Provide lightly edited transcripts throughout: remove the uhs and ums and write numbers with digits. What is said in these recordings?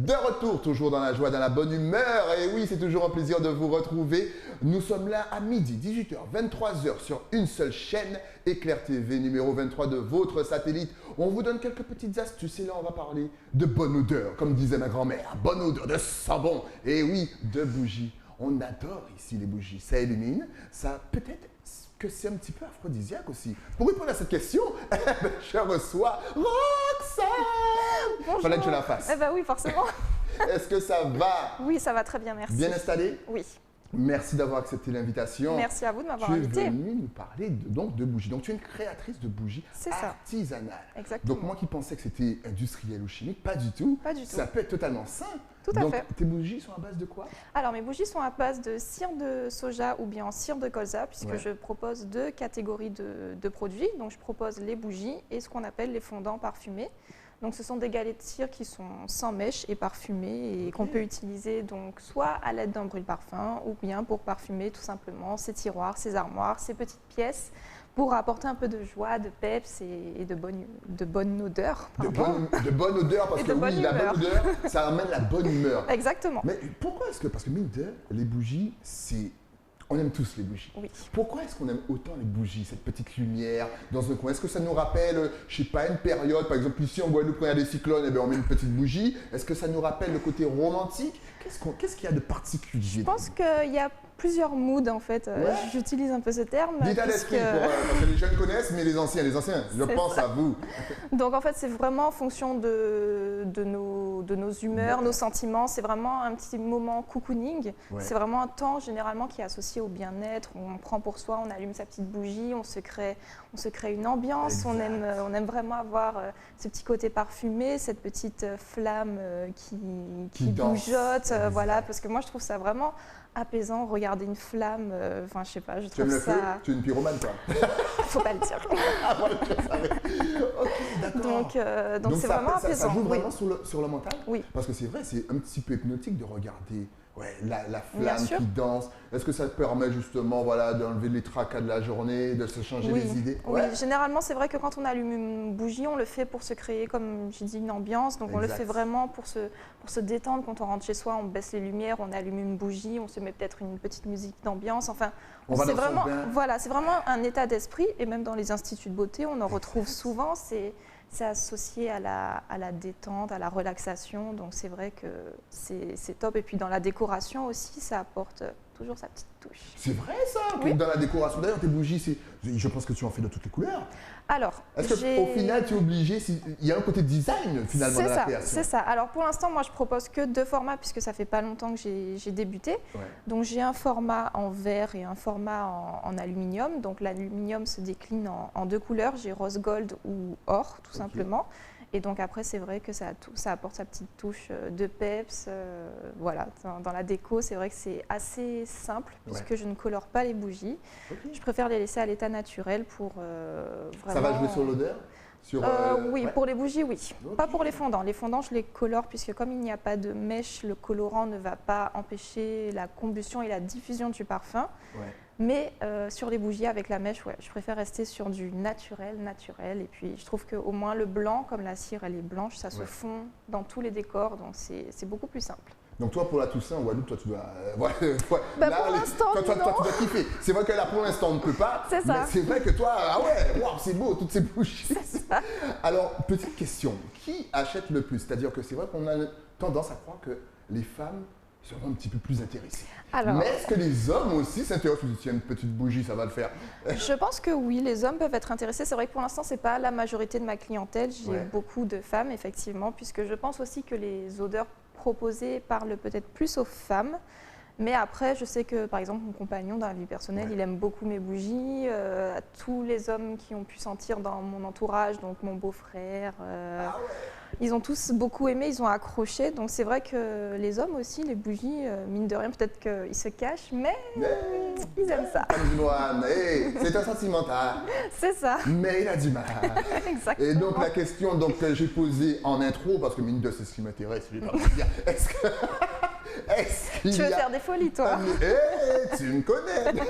de retour, toujours dans la joie, dans la bonne humeur. Et oui, c'est toujours un plaisir de vous retrouver. Nous sommes là à midi, 18h, 23h sur une seule chaîne, Éclair TV, numéro 23 de votre satellite. On vous donne quelques petites astuces et là, on va parler de bonne odeur, comme disait ma grand-mère. Bonne odeur de savon. Et oui, de bougies. On adore ici les bougies. Ça illumine, ça peut-être que c'est un petit peu aphrodisiaque aussi. Pour répondre à cette question, je reçois Roxane. Bonjour. Fallait que je la fasse. Eh ben oui, forcément. Est-ce que ça va? Oui, ça va très bien, merci. Bien installé? Oui. Merci d'avoir accepté l'invitation. Merci à vous de m'avoir Tu es invité. venue nous parler de bougies. Donc tu es une créatrice de bougies C'est ça. artisanales. Exactement. Donc moi qui pensais que c'était industriel ou chimique, pas du tout. Pas du tout. Ça peut être totalement sain. Tout à Donc, fait. tes bougies sont à base de quoi? Alors, mes bougies sont à base de cire de soja ou bien cire de colza, puisque Ouais. je propose deux catégories de produits. Donc, je propose les bougies et ce qu'on appelle les fondants parfumés. Donc, ce sont des galets de cire qui sont sans mèche et parfumés et qu'on peut utiliser donc soit à l'aide d'un brûle-parfum ou bien pour parfumer tout simplement ses tiroirs, ses armoires, ses petites pièces pour apporter un peu de joie, de peps et de bonne odeur. De pardon. bonne odeur, parce Et que de bonne oui, la humeur. bonne odeur, ça amène la bonne humeur. Exactement. Mais pourquoi est-ce que, parce que mine de, les bougies, c'est... On aime tous les bougies. Oui. Pourquoi est-ce qu'on aime autant les bougies, cette petite lumière dans un coin? Est-ce que ça nous rappelle, je sais pas, une période, par exemple ici en Guadeloupe, quand il y a des cyclones, eh bien, on met une petite bougie. Est-ce que ça nous rappelle le côté romantique? Qu'est-ce qu'il y a de particulier? Je pense qu'il y a plusieurs moods en fait. Ouais. J'utilise un peu ce terme. Dites à puisque- l'esprit, parce que les jeunes connaissent, mais les anciens, je C'est pense ça. à vous. Donc en fait, c'est vraiment en fonction de nos humeurs, Ouais. nos sentiments. C'est vraiment un petit moment cocooning. Ouais. C'est vraiment un temps généralement qui est associé au bien-être. On prend pour soi, on allume sa petite bougie, on se crée une ambiance. Exact. On aime vraiment avoir ce petit côté parfumé, cette petite flamme qui danse. bougeote. Exact. Voilà, parce que moi je trouve ça vraiment apaisant. Regarder une flamme, enfin je sais pas, je Tu aimes trouve le feu? ça. Tu es une pyromane, toi? Faut pas le dire. Ah, voilà, je savais. Ok, d'accord. Donc c'est vraiment ça apaisant. joue oui. vraiment sur le mental? Oui. Parce que c'est vrai, c'est un petit peu hypnotique de regarder la Bien flamme sûr. qui danse. Est-ce que ça te permet justement d'enlever les tracas de la journée, de se changer Oui. les idées? Oui, généralement c'est vrai que quand on allume une bougie, on le fait pour se créer, comme j'ai dit, une ambiance. Donc on le Exact. fait vraiment pour se détendre. Quand on rentre chez soi, on baisse les lumières, on allume une bougie, on se met peut-être une petite musique d'ambiance. Enfin, On va c'est dans son vraiment, bain. voilà, c'est vraiment un état d'esprit. Et même dans les instituts de beauté, on en retrouve souvent. C'est associé à la détente, à la relaxation. Donc c'est vrai que c'est top. Et puis dans la décoration aussi, ça apporte toujours sa petite touche. C'est vrai ça, que Oui. dans la décoration. D'ailleurs, tes bougies, je pense que tu en fais de toutes les couleurs. Alors, Est-ce qu'au final, tu es obligé, il y a un côté design finalement c'est dans la ça, création? c'est ça. Alors pour l'instant, moi je propose que deux formats puisque ça fait pas longtemps que j'ai débuté. Ouais. Donc j'ai un format en verre et un format en aluminium. Donc l'aluminium se décline en deux couleurs. J'ai rose gold ou or tout simplement. Et donc après c'est vrai que ça apporte sa petite touche de peps. Voilà, dans la déco c'est vrai que c'est assez simple puisque je ne colore pas les bougies. Ok. Je préfère les laisser à l'état naturel pour Ça vraiment... va jouer sur l'odeur? Oui, ouais. pour les bougies, oui. Ok. Pas pour les fondants. Les fondants, je les colore puisque comme il n'y a pas de mèche, le colorant ne va pas empêcher la combustion et la diffusion du parfum. Ouais. Mais sur les bougies avec la mèche, ouais, je préfère rester sur du naturel. Et puis je trouve qu'au moins le blanc, comme la cire elle est blanche, ça se Ouais. fond dans tous les décors, donc c'est beaucoup plus simple. Donc toi, pour la Toussaint, en Guadeloupe, toi, tu dois... Bah, pour l'instant, toi, non. tu dois kiffer. C'est vrai que là, pour l'instant, on ne peut pas. C'est ça. Mais c'est vrai que toi, ah ouais, waouh, c'est beau, toutes ces bougies. Alors, petite question. Qui achète le plus? C'est-à-dire que c'est vrai qu'on a tendance à croire que les femmes seront un petit peu plus intéressées. Alors, Mais est-ce que les hommes aussi s'intéressent? Ils disent, tiens, une petite bougie, ça va le faire. je pense que oui, les hommes peuvent être intéressés. C'est vrai que pour l'instant, ce n'est pas la majorité de ma clientèle. J'ai Ouais. beaucoup de femmes, effectivement, puisque je pense aussi que les odeurs proposées parlent peut-être plus aux femmes. Mais après, je sais que, par exemple, mon compagnon, dans la vie personnelle, Ouais. il aime beaucoup mes bougies. Tous les hommes qui ont pu sentir dans mon entourage, donc mon beau-frère, ils ont tous beaucoup aimé, ils ont accroché. Donc c'est vrai que les hommes aussi, les bougies, mine de rien, peut-être qu'ils se cachent, mais ils aiment ça. Antoine, hey, c'est un sentimental, C'est ça, mais il a du mal. exactement. Et donc la question que j'ai posée en intro, parce que mine de c'est ce qui m'intéresse, je vais pas te dire, est-ce qu'il Tu y veux a faire des folies, toi? tu me connais.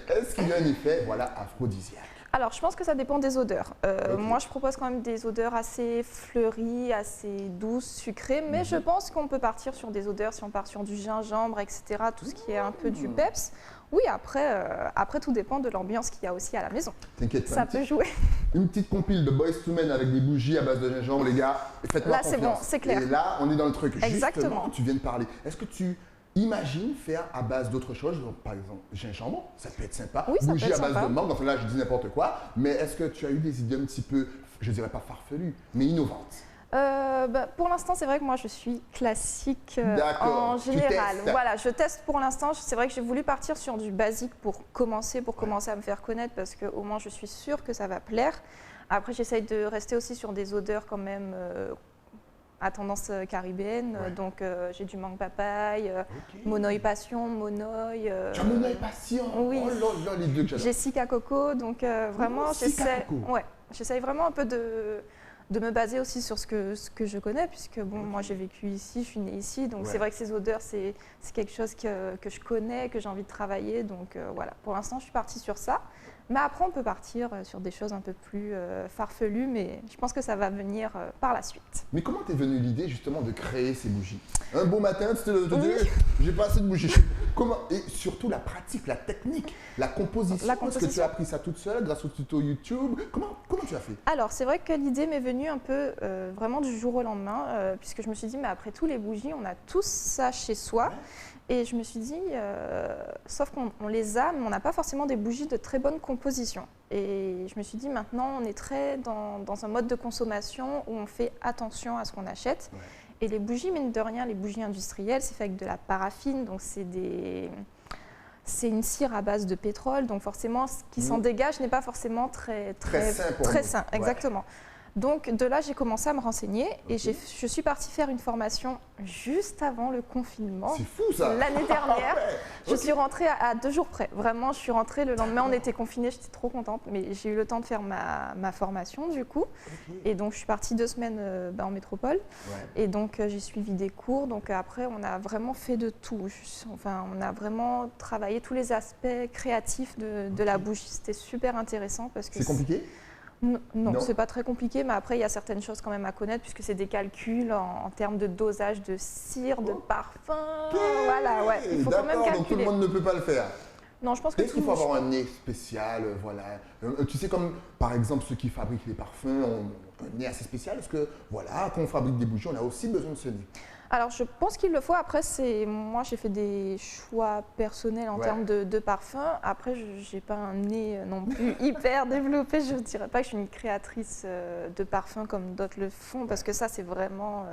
Est-ce qu'il y a un effet, aphrodisiaque? Alors, je pense que ça dépend des odeurs. Ok. Moi, je propose quand même des odeurs assez fleuries, assez douces, sucrées, mais je pense qu'on peut partir sur des odeurs, si on part sur du gingembre, etc., tout ce qui est un peu du peps. Oui, après tout dépend de l'ambiance qu'il y a aussi à la maison. T'inquiète pas. Ça peut jouer. Une petite compile de Boyz II Men avec des bougies à base de gingembre, les gars. Faites-moi Là, c'est confiance. bon, c'est clair. Et là, on est dans le truc. Exactement. Justement, tu viens de parler. Est-ce que tu imagines faire à base d'autre chose, genre, par exemple gingembre, ça peut être sympa. Oui, ça peut bougie être à base sympa. de mangue, enfin là, je dis n'importe quoi. Mais est-ce que tu as eu des idées un petit peu, je dirais pas farfelues, mais innovantes? Pour l'instant, c'est vrai que moi, je suis classique D'accord, en tu général. testes. Voilà, je teste pour l'instant. C'est vrai que j'ai voulu partir sur du basique pour commencer à me faire connaître parce qu'au moins, je suis sûre que ça va plaire. Après, j'essaye de rester aussi sur des odeurs quand même à tendance caribéenne. Ouais. Donc, j'ai du mangue papaye, Ok. monoï passion, monoï. Tu as mon œil patient. oui. Oh là là, les deux que j'adore. Jessica Coco, donc vraiment, Jessica Coco. j'essaye vraiment un peu de me baser aussi sur ce que je connais, puisque bon, moi j'ai vécu ici, je suis née ici, donc Ouais. c'est vrai que ces odeurs, c'est quelque chose que je connais, que j'ai envie de travailler, donc voilà, pour l'instant je suis partie sur ça. Mais après, on peut partir sur des choses un peu plus farfelues, mais je pense que ça va venir par la suite. Mais comment t'es venue l'idée justement de créer ces bougies? Un beau matin, tu te Oui. dis, j'ai pas assez de bougies. Comment? Et surtout la pratique, la technique, la composition. La Est-ce que tu composition. as appris ça toute seule grâce au tuto YouTube? Comment tu as fait? Alors, c'est vrai que l'idée m'est venue un peu vraiment du jour au lendemain, puisque je me suis dit, mais après tous les bougies, on a tous ça chez soi. Et je me suis dit, sauf qu'on les a, mais on n'a pas forcément des bougies de très bonne composition. Et je me suis dit, maintenant, on est très dans un mode de consommation où on fait attention à ce qu'on achète. Ouais. Et les bougies, mine de rien, les bougies industrielles, c'est fait avec de la paraffine, donc c'est une cire à base de pétrole, donc forcément, ce qui s'en dégage n'est pas forcément très sain pour nous. sain, Ouais. exactement. Donc de là, j'ai commencé à me renseigner et Ok. je suis partie faire une formation juste avant le confinement. C'est fou ça! L'année dernière, Ouais. je suis rentrée à 2 jours près. Vraiment, je suis rentrée le lendemain, on était confinés, j'étais trop contente, mais j'ai eu le temps de faire ma formation du coup. Ok. Et donc, je suis partie 2 semaines en métropole. Ouais. Et donc, j'ai suivi des cours. Donc, après, on a vraiment fait de tout. Enfin, on a vraiment travaillé tous les aspects créatifs de la bougie. C'était super intéressant parce que C'est compliqué? Non, Non. c'est pas très compliqué, mais après, il y a certaines choses quand même à connaître puisque c'est des calculs en termes de dosage de cire, de parfum. Voilà, ouais. Il faut quand même D'accord, donc tout le calculer. monde ne peut pas le faire. Non, je pense que Est-ce qu'il tout faut le monde- avoir un nez spécial, voilà. Tu sais, comme par exemple ceux qui fabriquent les parfums ont un nez assez spécial. Est-ce que, voilà, quand on fabrique des bougies, on a aussi besoin de ce nez? Alors, je pense qu'il le faut. Après, moi, j'ai fait des choix personnels en Ouais. termes de parfum. Après, je n'ai pas un nez non plus hyper développé. Je ne dirais pas que je suis une créatrice de parfum comme d'autres le font, parce que ça, c'est vraiment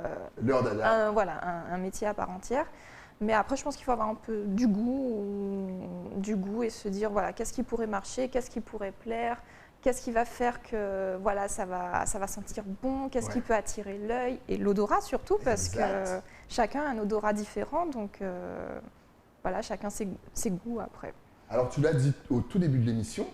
L'heure dada. un métier à part entière. Mais après, je pense qu'il faut avoir un peu du goût et se dire, voilà, qu'est-ce qui pourrait marcher, qu'est-ce qui pourrait plaire, qu'est-ce qui va faire que voilà, ça va sentir bon, qu'est-ce qui Ouais. peut attirer l'œil et l'odorat surtout, parce que Exact. chacun a un odorat différent, donc voilà, chacun ses goûts après. Alors, tu l'as dit au tout début de l'émission,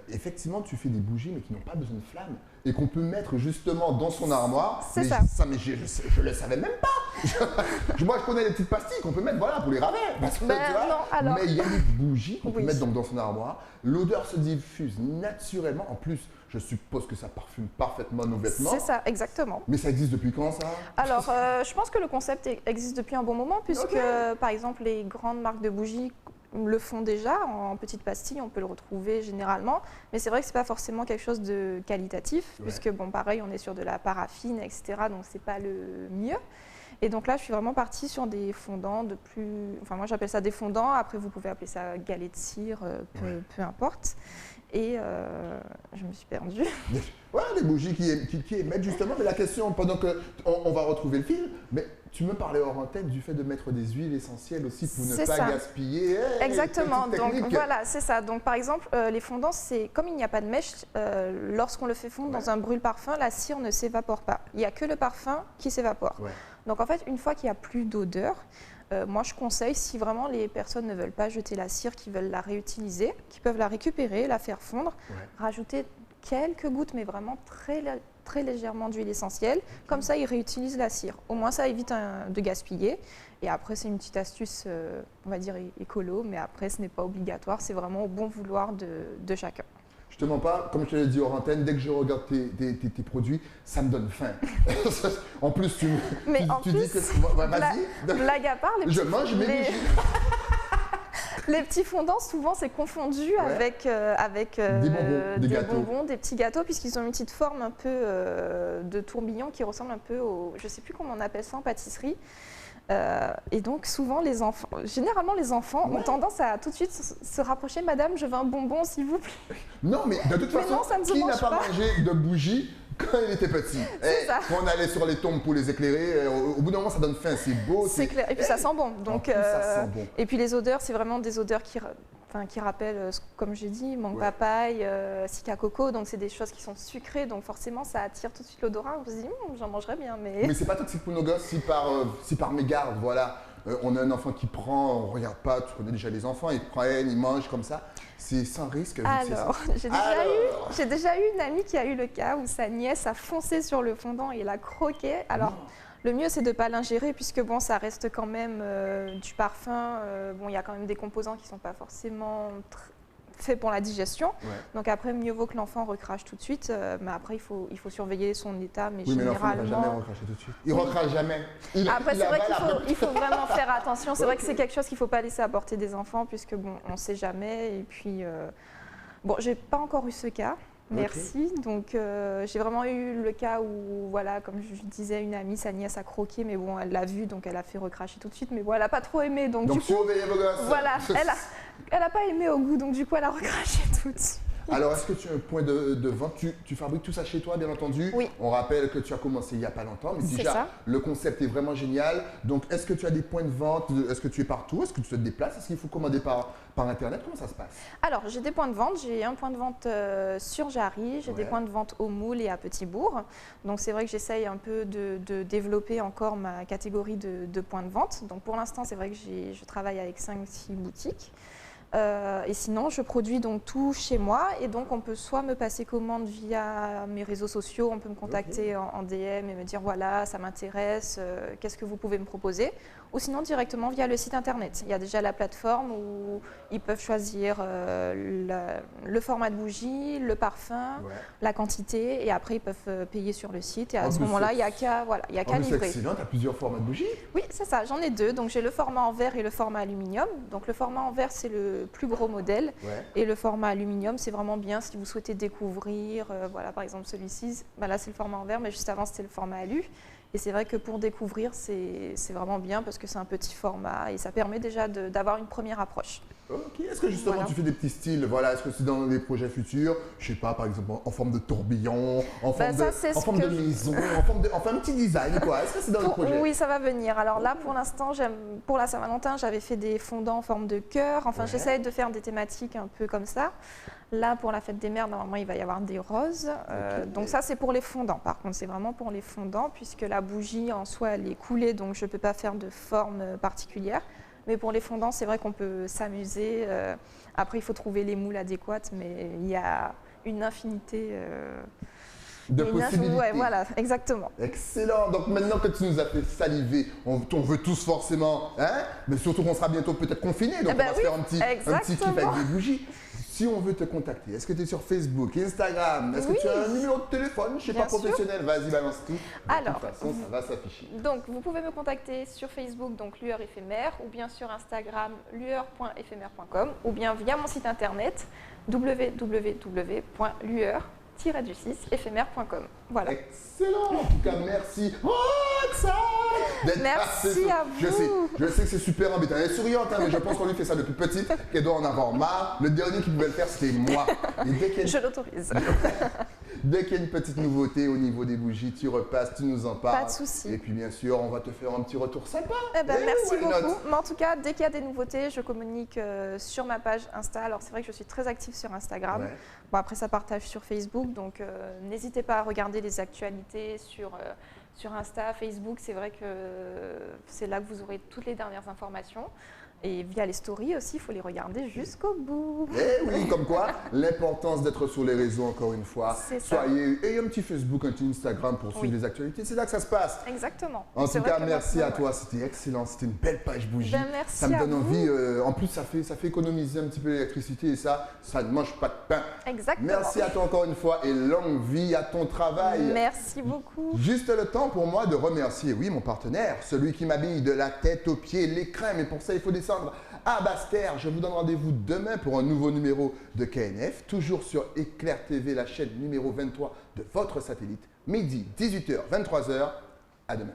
effectivement, tu fais des bougies, mais qui n'ont pas besoin de flammes et qu'on peut mettre justement dans son armoire. C'est Mais ça. mais je le savais même pas. Moi, je connais les petites pastilles qu'on peut mettre, voilà, pour les ravir. Parce que, Ben tu vois, non, alors. mais il y a des bougies qu'on peut Oui. mettre donc dans son armoire. L'odeur se diffuse naturellement. En plus, je suppose que ça parfume parfaitement nos vêtements. C'est ça, exactement. Mais ça existe depuis quand, ça? Alors, je pense que le concept existe depuis un bon moment, puisque, Ok. par exemple, les grandes marques de bougies le font déjà en petites pastilles, on peut le retrouver généralement, mais c'est vrai que c'est pas forcément quelque chose de qualitatif, Ouais. puisque bon, pareil, on est sur de la paraffine, etc., donc c'est pas le mieux. Et donc là, je suis vraiment partie sur des fondants enfin moi j'appelle ça des fondants, après vous pouvez appeler ça galets de cire, peu importe. Et je me suis perdue. Ouais, les bougies qui émettent justement. Mais la question, pendant qu'on va retrouver le fil, mais tu me parlais hors antenne du fait de mettre des huiles essentielles aussi pour ne C'est pas ça. gaspiller. Hey, Exactement, petite donc technique. voilà, c'est ça. Donc par exemple, les fondants, c'est comme il n'y a pas de mèche, lorsqu'on le fait fondre Ouais. dans un brûle-parfum, la cire ne s'évapore pas. Il n'y a que le parfum qui s'évapore. Ouais. Donc en fait, une fois qu'il n'y a plus d'odeur, moi je conseille, si vraiment les personnes ne veulent pas jeter la cire, qui veulent la réutiliser, qui peuvent la récupérer, la faire fondre, Ouais. rajouter quelques gouttes, mais vraiment très légèrement d'huile essentielle. Comme ça, ils réutilisent la cire. Au moins, ça évite de gaspiller. Et après, c'est une petite astuce, on va dire écolo, mais après, ce n'est pas obligatoire. C'est vraiment au bon vouloir de chacun. Je te mens pas, comme je te l'ai dit hors antenne, dès que je regarde tes produits, ça me donne faim. En plus, Mais en tu plus, dis que... Ouais, vas-y. blague à part, Je mange mes bougies. les petits fondants, souvent, c'est confondu avec, des bonbons, des gâteaux. bonbons, des petits gâteaux, puisqu'ils ont une petite forme un peu de tourbillon qui ressemble un peu au... Je ne sais plus comment on appelle ça en pâtisserie. Et donc, souvent, généralement, les enfants ont tendance à tout de suite se rapprocher. Madame, je veux un bonbon, s'il vous plaît. Non, mais de toute façon, qui n'a pas mangé de bougies quand il était petit? Quand on allait sur les tombes pour les éclairer, au bout d'un moment, ça donne faim, c'est beau. C'est clair. Et puis, ça sent bon. Donc, ça sent bon. Et puis, les odeurs, c'est vraiment des odeurs qui rappellent, comme j'ai dit, mangue papaye, sika coco. Donc, c'est des choses qui sont sucrées. Donc, forcément, ça attire tout de suite l'odorat. On se dit, j'en mangerais bien. Mais c'est pas toxique pour nos gosses si par mégarde, voilà. On a un enfant qui prend, on regarde pas, tu connais déjà les enfants, ils prennent, ils mangent comme ça. C'est sans risque. Alors, j'ai déjà eu une amie qui a eu le cas où sa nièce a foncé sur le fondant et l'a croqué. Alors, le mieux, c'est de ne pas l'ingérer puisque bon, ça reste quand même du parfum. Bon, il y a quand même des composants qui ne sont pas forcément faits pour la digestion. Ouais. Donc après, mieux vaut que l'enfant recrache tout de suite. Mais après, il faut surveiller son état. Mais généralement, l'enfant ne va jamais recracher tout de suite. Il ne recrache jamais. Après, c'est vrai qu'il faut vraiment faire attention. C'est vrai que c'est quelque chose qu'il ne faut pas laisser à portée des enfants puisque bon, on ne sait jamais. Et puis, bon, j'ai pas encore eu ce cas. Merci. Okay. Donc, j'ai vraiment eu le cas où, voilà, comme je disais, une amie, sa nièce a croqué, mais bon, elle l'a vu, donc elle a fait recracher tout de suite. Mais bon, elle n'a pas trop aimé. Donc du coup, surveillez vos gosses. Voilà, elle n'a pas aimé au goût, donc du coup, elle a recraché tout de suite. Alors, est-ce que tu as un point de vente? Tu fabriques tout ça chez toi, bien entendu? Oui. On rappelle que tu as commencé il n'y a pas longtemps, mais déjà, le concept est vraiment génial. Donc, est-ce que tu as des points de vente? Est-ce que tu es partout? Est-ce que tu te déplaces? Est-ce qu'il faut commander par Internet? Comment ça se passe? Alors, j'ai des points de vente. J'ai un point de vente sur Jarry. J'ai des points de vente au Moule et à Petit-Bourg. Donc, c'est vrai que j'essaye un peu de développer encore ma catégorie de points de vente. Donc, pour l'instant, c'est vrai que je travaille avec 5-6 boutiques. Et sinon, je produis donc tout chez moi et donc on peut soit me passer commande via mes réseaux sociaux, on peut me contacter en DM et me dire voilà, ça m'intéresse, qu'est-ce que vous pouvez me proposer, ou sinon directement via le site internet. Il y a déjà la plateforme où ils peuvent choisir le format de bougie, le parfum, la quantité et après ils peuvent payer sur le site et à ce moment-là, il n'y a qu'à livrer. C'est excellent, tu as plusieurs formats de bougies? Oui, c'est ça, j'en ai deux. Donc j'ai le format en verre et le format aluminium. Donc le format en verre, c'est le plus gros modèle et le format aluminium, c'est vraiment bien si vous souhaitez découvrir. Voilà, par exemple celui-ci, là c'est le format en verre, mais juste avant c'était le format alu. Et c'est vrai que pour découvrir, c'est vraiment bien parce que c'est un petit format et ça permet déjà d'avoir une première approche. Ok, est-ce que justement tu fais des petits styles? Voilà, est-ce que c'est dans des projets futurs? Je sais pas, par exemple en forme de tourbillon, en forme de maison, en forme de petit design, quoi. Est-ce que c'est dans le projet? Oui, ça va venir. Alors là, pour l'instant, pour la Saint-Valentin, j'avais fait des fondants en forme de cœur. Enfin, j'essaie de faire des thématiques un peu comme ça. Là, pour la fête des mères, normalement, il va y avoir des roses. Donc ça, c'est pour les fondants. Par contre, c'est vraiment pour les fondants, puisque la bougie, en soi, elle est coulée, donc je ne peux pas faire de forme particulière. Mais pour les fondants, c'est vrai qu'on peut s'amuser. Après, il faut trouver les moules adéquates, mais il y a une infinité de possibilités. Ouais, voilà, exactement. Excellent. Donc maintenant que tu nous as fait saliver, on veut tous forcément, hein, mais surtout qu'on sera bientôt peut-être confinés, donc on va se faire un petit kiff avec des bougies. Si on veut te contacter, est-ce que tu es sur Facebook, Instagram? Est-ce que tu as un numéro de téléphone? Je ne sais pas, professionnel. Vas-y, balance tout. Alors, de toute façon, ça va s'afficher. Donc, vous pouvez me contacter sur Facebook, donc Lueur éphémère, ou bien sur Instagram, lueur.éphémère.com, ou bien via mon site internet www.lueur-éphémère.com. Voilà. Excellent. En tout cas, merci. Oh, ça merci à vous. Je sais que c'est super embêtant. Elle est souriante, hein, mais je pense qu'on lui fait ça depuis petite, qu'elle doit en avoir marre. Le dernier qui pouvait le faire, c'était moi. Je l'autorise. Dès qu'il y a une petite nouveauté au niveau des bougies, tu repasses, tu nous en parles. Pas de souci. Et puis bien sûr, on va te faire un petit retour sympa. Merci beaucoup. Mais en tout cas, dès qu'il y a des nouveautés, je communique sur ma page Insta. Alors c'est vrai que je suis très active sur Instagram. Bon, après, ça partage sur Facebook. Donc n'hésitez pas à regarder les actualités sur Insta, Facebook. C'est vrai que c'est là que vous aurez toutes les dernières informations. Et via les stories aussi, il faut les regarder jusqu'au bout. Eh oui, comme quoi, l'importance d'être sur les réseaux, encore une fois. C'est ça. Et un petit Facebook, un petit Instagram pour suivre les actualités. C'est là que ça se passe. Exactement. En C'est tout vrai cas, que merci à maintenant, toi. C'était excellent. C'était une belle page bougie. Ben, merci ça me à donne vous. envie. En plus, ça fait économiser un petit peu l'électricité et ça ne mange pas de pain. Exactement. Merci à toi encore une fois et longue vie à ton travail. Merci beaucoup. Juste le temps pour moi de remercier, oui, mon partenaire, celui qui m'habille de la tête aux pieds, les crèmes. Et pour ça, il faut descendre à Basse-Terre. Je vous donne rendez-vous demain pour un nouveau numéro de KNF, toujours sur Éclair TV, la chaîne numéro 23 de votre satellite, midi, 18h, 23h. À demain.